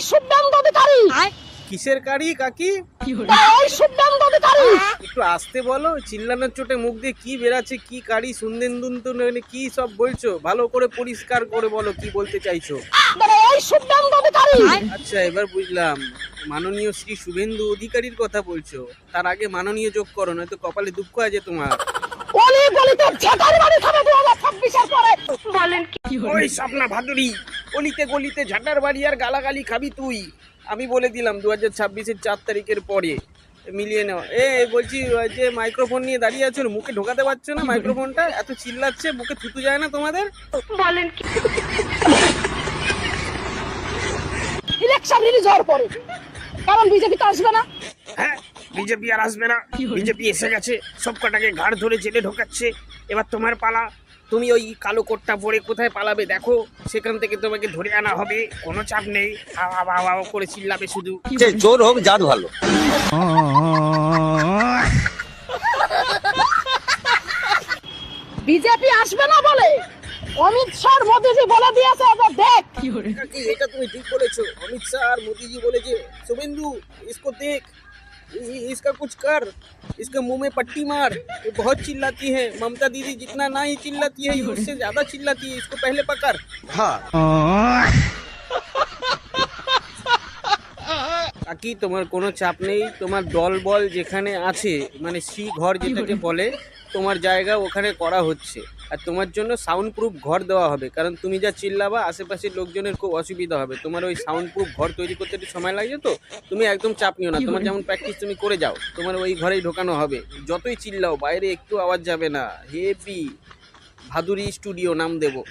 শুভেন্দু অধিকারী। কিসের কারি কাকি? ওই শুভেন্দু অধিকারী। একটু আসতে বলো, চিল্লানোর চোটে মুখ দিয়ে কি বেরাচ্ছে, কি কারি সুন্দেন্দু কি সব বলছো, ভালো করে পরিষ্কার করে বলো কি বলতে চাইছো। ওই শুভেন্দু অধিকারী। আচ্ছা এবার বুঝলাম, মাননীয় শ্রী শুভেন্দু অধিকারীর কথা বলছো। তার আগে মাননীয় যোগ করো, নয়তো কপালে দুঃখ আছে তোমার। অলি গলিতে ঝাঁটার বাড়ি খাবে 2026 এর পরে। বলেন কি? ওই স্বপ্না ভাদুরী, অলিতে গলিতে ঝাঁটার বাড়ি আর গালাগালি খাবি তুই। আমি বলে দিলাম 2026-এর 4 তারিখের পরে মিলিয়ে নেওয়া। বলছি ওই যে মাইক্রোফোন নিয়ে দাঁড়িয়ে আছো, মুখে ঢোকাতে পারছো না মাইক্রোফোনটা, এত চিল্লাচ্ছে, মুখে থুতু যায় না তোমাদের? বলেন কি? ইলেকশন রিলিজ হওয়ার পরে, কারণ বিজেপি তো আসবে না। হ্যাঁ, বিজেপি আর আসবে না, বিজেপি এসে গেছে, সব কটাকে ঘাড় ধরে জেলে ঢোকাচ্ছে। এবার তোমার পালা, তুমি ওই কালো কোটটা পরে কোথায় পালাবে দেখো, সেখান থেকে তোমাকে ধরে আনা হবে, কোনো চাপ নেই। হাওয়া হাওয়া করে চিল্লাবে শুধু। চোর হোক জাত ভালো। বিজেপি আসবে না বলে অমিত শাহ মোদিজি বলে দিয়েছে, এবার দেখ। এটা তুমি ঠিক বলেছো, অমিত শাহ আর মোদীজি বলেছে শুভেন্দু इसको देख, इसका कुछ कर, इसके मुंह में पट्टी मार, ये बहुत चिल्लाती है, ममता दीदी जितना ना ही चिल्लाती है, ये उससे ज्यादा चिल्लाती है, इसको पहले पकड़। हाँ কাকি তোমার কোনো চাপ নেই, তোমার দল বল যেখানে আছে, মানে শ্রী ঘর যেটাকে বলে, তোমার জায়গা ওখানে করা হচ্ছে। আর তোমার জন্য সাউন্ড প্রুফ ঘর দেওয়া হবে, কারণ তুমি যা চিল্লাবা আশেপাশের লোকজনের খুব অসুবিধা হবে। তোমার ওই সাউন্ড প্রুফ ঘর তৈরি করতে একটু সময় লাগছে, তো তুমি একদম চাপ নিও না। তোমার যেমন প্র্যাকটিস তুমি করে যাও, তোমার ওই ঘরেই ঢোকানো হবে। যতই চিল্লাও বাইরে একটু আওয়াজ যাবে না। হেপি ভাদুরী স্টুডিও নাম দেবো।